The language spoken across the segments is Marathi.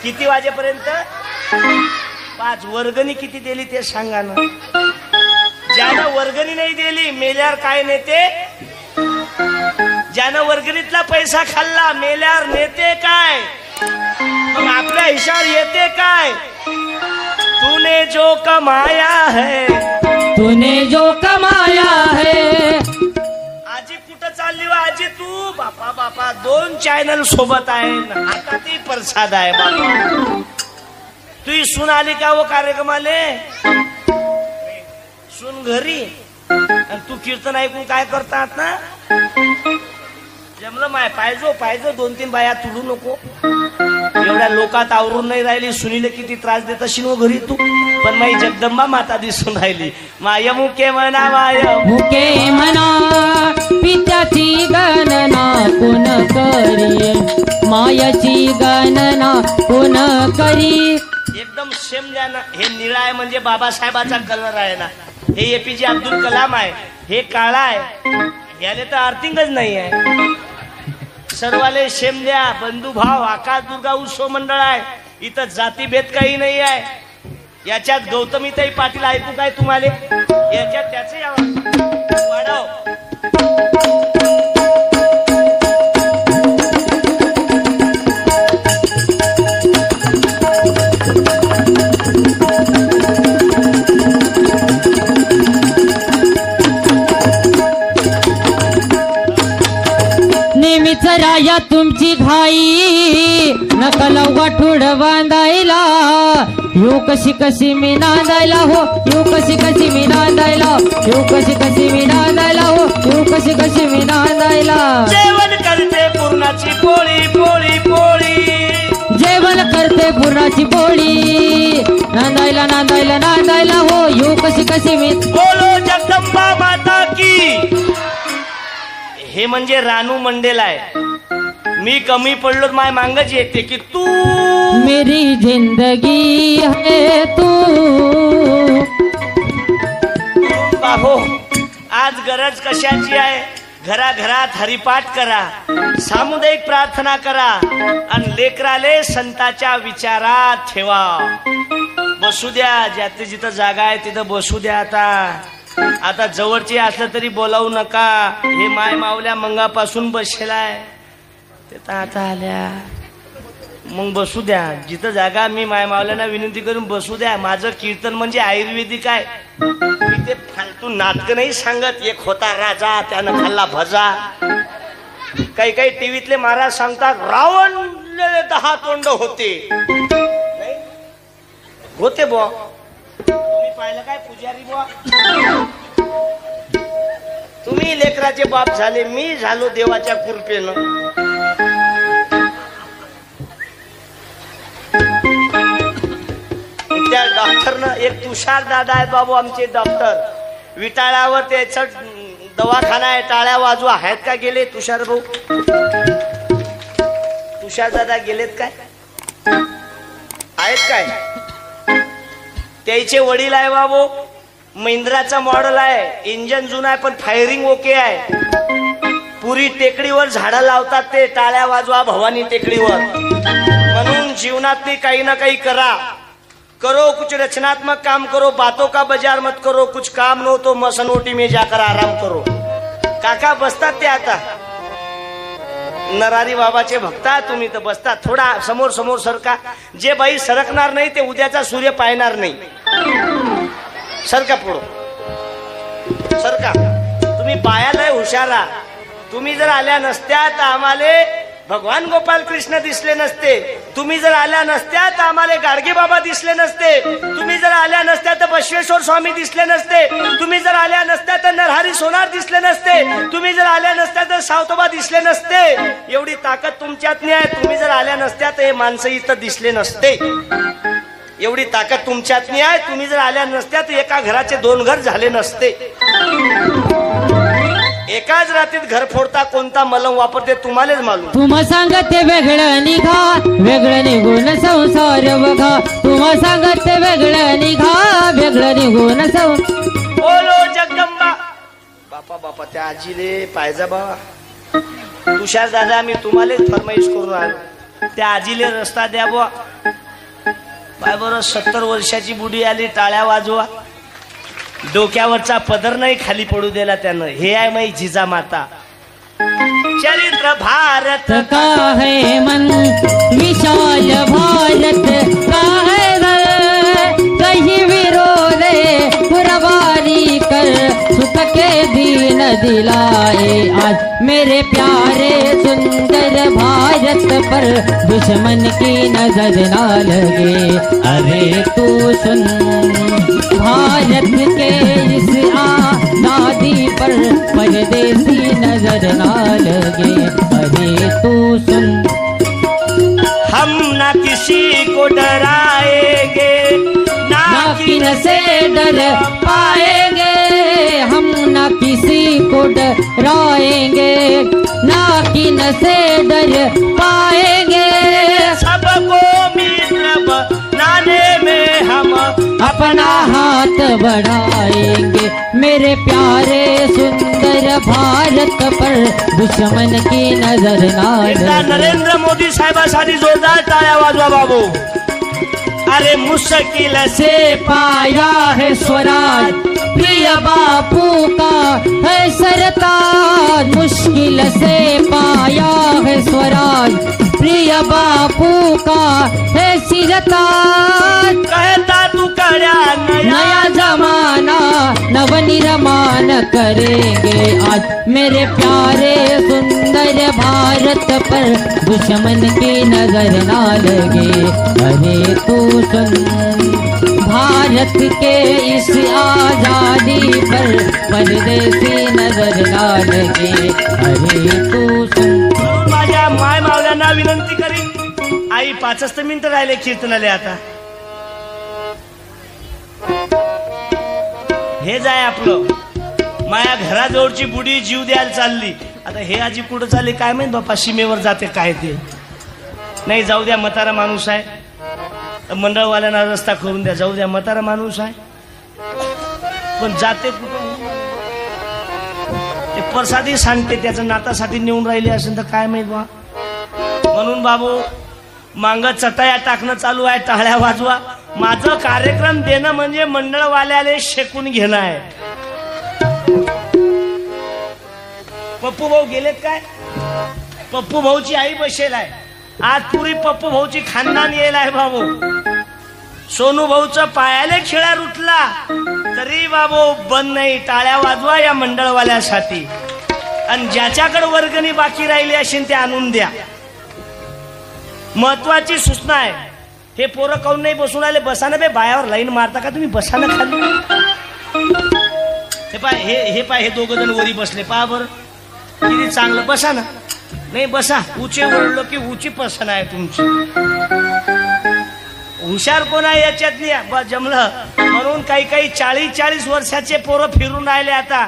किती वाजेपर्यंत? 5. वर्गणी किती दिली ते सांगा ना. ज्यानं वर्गणी नाही दिली मेल्यावर काय नेते? ज्यानं वर्गणीतला पैसा खाल्ला मेल्यावर नेते काय? मग आपल्या हिशावर येते काय? तूने जो कमाया है, तूने जो कमाया है. आजी कुठं चालली हो आजी तू? बापा बापा 2 चॅनल सोबत आहे, हातातही प्रसाद आहे बाबा. तू सून आली का वो कार्यक्रमाले? सून घरी आणि तू कीर्तन ऐकून काय करतात ना? जमलं माय पाहिजे 2-3 बाया तुडू नको. एवढ्या लोकात आवरून नाही राहिली. सुनीले किती त्रास देत अशी नो घरी तू. पण माई जगदंबा माता दिसून राहिली. माय मुके म्हणा, माय मुके म्हणा, पित्याची गणना कोण करी, मायाची गणना कोण करी. एकदम सेम द्या ना. हे निळा आहे म्हणजे बाबासाहेबाचा कलर आहे ना. हे APJ अब्दुल कलाम आहे. हे काळा आहे. याले तर अर्थिंगच नाही आहे. सर्वाले सेम द्या. बंधुभाव आकाश दुर्गा उत्सव मंडळ आहे. इथं जातीभेद काही नाही आहे. याच्यात गौतमीताई पाटील ऐकू काय तुम्हाला? याच्यात त्याचे वाढव. नेहमीच राया तुमची घाई, नकल वाठूड बांधायला. येऊ कशी मी नांदायला हो, येऊ कशी मी नांदायला, येऊ कशी मी नांदायला हो, येऊ कशी मी नांदायला. जेवण करते पूर्णाची पोळी पोळी पोळी, जेवण करते पूर्णाची पोळी. नांदायला नांदायला नांदायला हो, येऊ कशी मी. बोलो जगदंबा माता की. हे म्हणजे रानू मंडेल आहे. मी कमी पडलो माय मांगच येते की तू मेरी जिंदगी है तू. बाबो आज गरज कशाची आहे? घराघरात हरिपाठ करा, सामुदायिक प्रार्थना करा आणि लेकराले संतांच्या विचारात ठेवा. बसू द्या. ज्याथे जिथं जागा आहे तिथं बसू द्या. आता जवळची असलं तरी बोलावू नका. हे माय मावल्या मंगापासून बसलेलाय ते तर आता आल्या. मग बसू द्या जिथं जागा. मी माय मावल्यांना विनंती करून बसू द्या. माझं कीर्तन म्हणजे आयुर्वेदिक आहे. मी ते फालतू नाटक नाही सांगत. एक होता राजा त्यानं खाल्ला भजा. काही टीव्हीतले महाराज सांगतात रावणले 10 तोंड होते. होते बुवा. तुम्ही पाहिलं काय पुजारी बुवा? तुम्ही लेकराचे बाप झाले, मी झालो देवाच्या कृपेनं. त्या डॉक्टरनं एक तुषार दादा आहेत बाबू आमचे डॉक्टर. विटाळ्यावर त्याचा दवाखाना आहे. टाळ्या वाजवा. आहेत का गेले तुषार भाऊ? तुषार दादा गेलेत काय? आहेत काय? त्याचे वडील आहे बाबू. महिंद्राचा मॉडेल आहे. इंजन जुना आहे पण फायरिंग ओके आहे. पुरी टेकडीवर झाडं लावतात ते. टाळ्या वाजवा भवानी टेकडीवर. म्हणून जीवनात काही ना काही करा. करो कुछ रचनात्मक काम करो. बातों का बाजार मत करो. कुछ काम न हो तो मसनोटी में जाकर आराम करो. काका बसतात ते आता. नरारी बाबाचे भक्ता तुम्ही तर बसता. थोडा समोर समोर सरका. जे बाई सरकणार नाही ते उद्याचा सूर्य पाहणार नाही. सरका पुढं सरका. तुम्ही बायाला हुशारा. तुम्ही जर आल्या नसत्या तर आम्हाला भगवान गोपाल कृष्ण दिसले नसते. तुम्ही जर आल्या नसत्या तर आम्हाला गाडगे बाबा दिसले नसते. तुम्ही जर आल्या नसत्या तर बसवेश्वर स्वामी दिसले नसते. तुम्ही जर आल्या नसत्या तर नरहरी सोनार दिसले नसते. तुम्ही जर आल्या नसत्या तर सावतोबा दिसले नसते. एवढी ताकद तुमच्यात नाही आहे. तुम्ही जर आल्या नसत्या तर हे माणसं इथं दिसले नसते. एवढी ताकद तुमच्यात नाही आहे. तुम्ही जर आल्या नसत्या तर एका घराचे 2 घर झाले नसते. एकाच रात्रीत घर फोडता कोणता मलम वापरते तुम्हालाच मालूम. तुम्हा सांगते वेगळं निघा, वेगळं निघून संसार बघा. तुम्हा सांगते वेगळं निघा, वेगळं निघून संसार. बोलो जगदंबा. बापा बापा त्या आजीले पाहिजा बाबा. तुषार दादा मी तुम्हालाच फरमाईश करून आलो. त्या आजीले रस्ता द्या बुवा. बाय बरं 70 वर्षाची बुडी आली, टाळ्या वाजवा. डोक्यावरचा पदर नाही खाली पडू दिला त्यानं. हे आहे माई जिजामाता. चरित्र भारत का है मन विशाल भारत का है घर, कहीं विरोध पुरवारी कर सुख के दीन दिलाए. आज मेरे प्यारे सुंदर भारत पर दुश्मन की नजर ना लगे. अरे तू सुन भारत के इस आजादी पर परदेसी नजर ना लगे. अरे तू सुन हम ना किसी को डराएंगे, ना किन से डर पाएंगे. हम न किसी को डराएंगे, ना किन से डर पाएंगे. सबको मित्र बनाने में हम अपना हाथ बढ़ाएंगे. मेरे प्यारे सुंदर भारत पर दुश्मन की नजर ना एकदा लगे. नरेंद्र मोदी साहेबांसाठी जोरदार टाळ्या वाजवा बाबू. अरे मुश्किल से पाया है स्वराज, प्रिय बापू का है सरताज. मुश्किल से पाया है स्वराज, प्रिय बापू का है सिरताज. कहता तू कड्या नया जमाना नवनिर्माण करेंगे. आज मेरे प्यारे सुंदर भारत पर दुश्मन की नजर ना लगे. अरे तू सुन भारत के इस आजादी पर परदेसी नजर ना लगे. अरे तू सुन. माझ्या माय मावल्यांना विनंती करीन, आई 5 मिनिटं राहिले कीर्तनाले. आता हे जाय आपलं. माया घराजवळची बुडी जीव द्यायला चालली. आता हे आजी कुठं चालली काय माहित बापा. सीमेवर जाते काय ते नाही. जाऊ द्या, म्हातारा माणूस आहे. मंडळवाल्यांना रस्ता करून द्या. जाऊ द्या, म्हातारा माणूस आहे. पण जाते कुठं ते प्रसादी सांगते. त्याचं नातासाठी नेऊन राहिले असेल तर काय माहित बा. म्हणून बाबू मांग चटाया टाकणं चालू आहे. टाळ्या वाजवा. माझं कार्यक्रम देणं म्हणजे मंडळवाल्याले शेकून घेणं आहे. पप्पू भाऊ गेलेत काय? पप्पू भाऊची आई बसेल आहे. आज पुरी पप्पू भाऊची खानदान येईल आहे बाबू. सोनू भाऊचं पायाले खेळा रुटला तरी बाबू बंद नाही. टाळ्या वाजवा या मंडळवाल्यासाठी. आणि ज्याच्याकडे वर्गणी बाकी राहिली असेल ते आणून द्या. महत्वाची सूचना आहे. हे पोरं काऊन नाही बसून आले? बसा ना बे. बायावर लाईन मारता का तुम्ही? बसा ना खाली. हे पाय हे दोघ जण वरी बसले. पहा बरं किती चांगलं. बसा ना. नाही बसा. उचे ओढलो की उची पसन आहे तुमची. हुशार कोण आहे याच्यात? जमलं. म्हणून काही काही 40-40 वर्षाचे पोरं फिरून राहिले. आता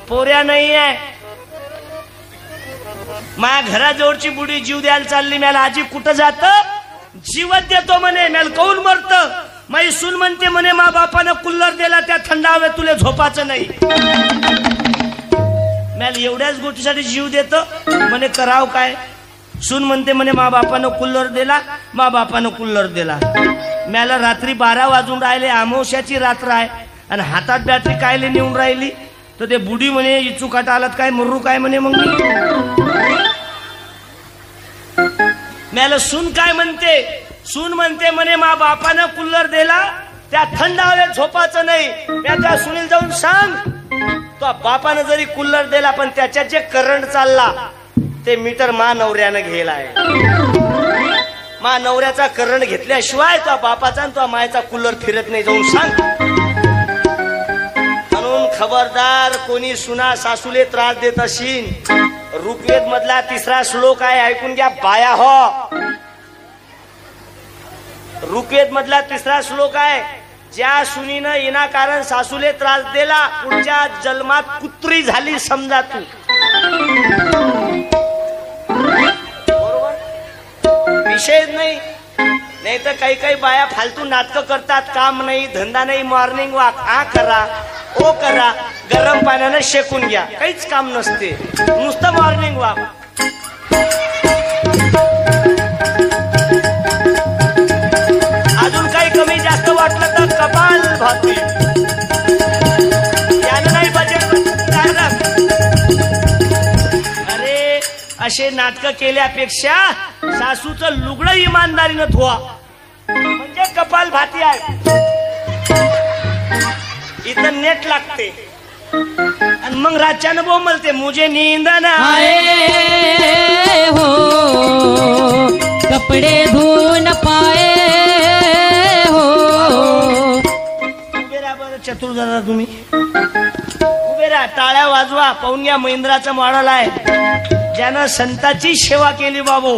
पोऱ्या नाही आहे. माझ्या घराजवळची बुडी जीव द्यायला चालली. मला आजी कुठं जात? जीवत देतो म्हणे. मला काऊन मरत? माई सून म्हणते म्हणे मा बापानं कुल्लर दिला त्या थंड हवेत तुला झोपाचं नाही. मला एवढ्याच गोष्टीसाठी जीव देतो म्हणे. कराव काय? सून म्हणते म्हणे मा बापानं कुल्लर दिला, मा बापानं कुल्लर दिला. मला रात्री 12 वाजून राहिले. अमावस्याची रात्र आहे आणि हातात बॅटरी कायले नेऊन राहिली. तर ते बुडी म्हणे इचू काटा आलात काय मर्रू काय म्हणे. मग मला सून काय म्हणते? सून म्हणते म्हणे मा बापानं कुल्लर दिला त्या थंड हवेत झोपाचं नाही. त्या सुनील जाऊन सांग तो बापानं जरी कुल्लर दिला पण त्याच्यात जे करंट चालला ते मीटर मा नवऱ्यानं घेलाय. मा नवऱ्याचा करंट घेतल्याशिवाय तो बापाचा आणि तो मायचा कुल्लर फिरत नाही. जाऊन सांग. म्हणून खबरदार कोणी सुना सासूले त्रास देत असीन. ऋग्वेद मधला 3रा श्लोक आहे ऐकून घ्या बाया हो. ऋग्वेद मधला 3रा श्लोक आहे. ज्या सुनीनं विनाकारण सासूले त्रास दिला पुढच्या जन्मात कुत्री झाली समजा तू. बरोबर विषय नाही. नाही तर काही काही बाया फालतू नाटकं करतात. काम नाही धंदा नाही. मॉर्निंग वॉक हा करा ओ करा. गरम पाण्याने शेकून घ्या. काहीच काम नसते नुसतं मॉर्निंग वॉक. भाती यानं नाही बजेट अरे असे नाटक केल्यापेक्षा सासूचं लुगडं इमानदारीनं धुवा म्हणजे कपाल भाती आहे. इथं नेट लागते आणि मग रातच्यानं बोंबलते मुझे नींद ना आए हो कपडे धुवून पाए हो. उभे राहा बरं चतुर जरा तुम्ही उभे राहा. टाळ्या वाजवा. पाहून घ्या महिंद्राचा मॉडेल आहे ज्यानं संताची सेवा केली बाबो.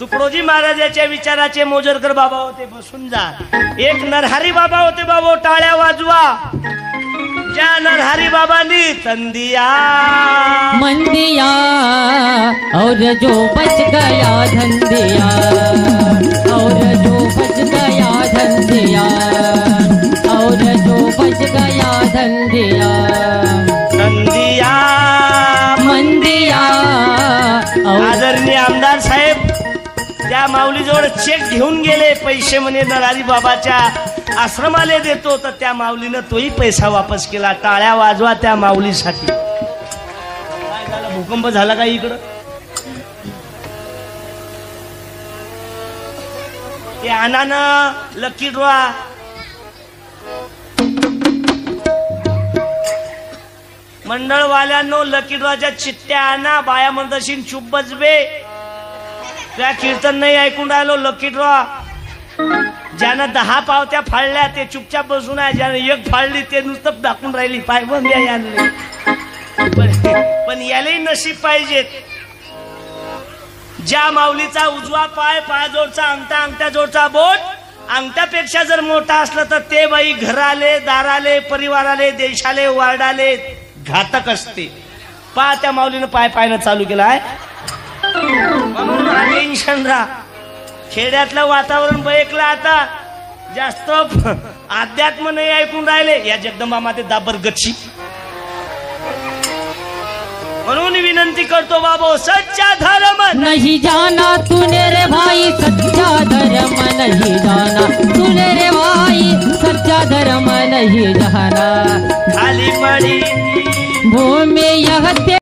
तुकडोजी महाराजाच्या विचाराचे मोजरकर बाबा होते. बसून जा. एक नरहरी बाबा होते बाबो. टाळ्या वाजवा. ज्या नरहरी बाबांनी तंदिया मन दिया और जो बच गया धन दिया और जो बच गया धन दिया और जो बच गया धन दिया तंदिया मन दिया. आदरणीय आमदार साहेब त्या माऊलीजवळ चेक घेऊन गेले. पैसे म्हणे नरहरी बाबाच्या आश्रमाला देतो. तर त्या माऊलीनं तोही पैसा वापस केला. टाळ्या वाजवा त्या माऊलीसाठी. काय झालं भूकंप झाला का इकडं? ते आणानं लकी ड्रॉ मंडळवाल्यांनो लकी ड्रॉच्या चिठ्ठ्या आणा. बाया म्हणतशीन चुप बजबे त्या कीर्तन नाही ऐकून राहिलो. लकी ड्रॉ ज्यानं 10 पावत्या फाडल्या ते चुपचाप बसून आहे. ज्यानं 1 फाडली ते नुसतं दाखवून राहिली. पाय बंद आणले पण यालाही नशीब पाहिजेत. ज्या माऊलीचा उजवा पाय पायाजोडचा अंगठा अंगठ्याजोडचा बोट अंगठ्यापेक्षा जर मोठा असलं तर ते बाई घराले दाराले परिवाराले देशाले वार्डाले घातक असते. पा त्या माऊलीनं पाय पायनं चालू केला आहे. म्हणून टेन्शन राहा. खेड्यातलं वातावरण बयकलं. आता जास्त अध्यात्म नाही ऐकून राहिले. या जगदंबा माते दाबर गच्ची. म्हणून विनंती करतो बाबो सच्चा धर्म नहीं जाना तूने रे भाई सच्चा धर्म नहीं जाना तूने रे भाई सच्चा धर्म नहीं जाना. खाली पडी भूमि यह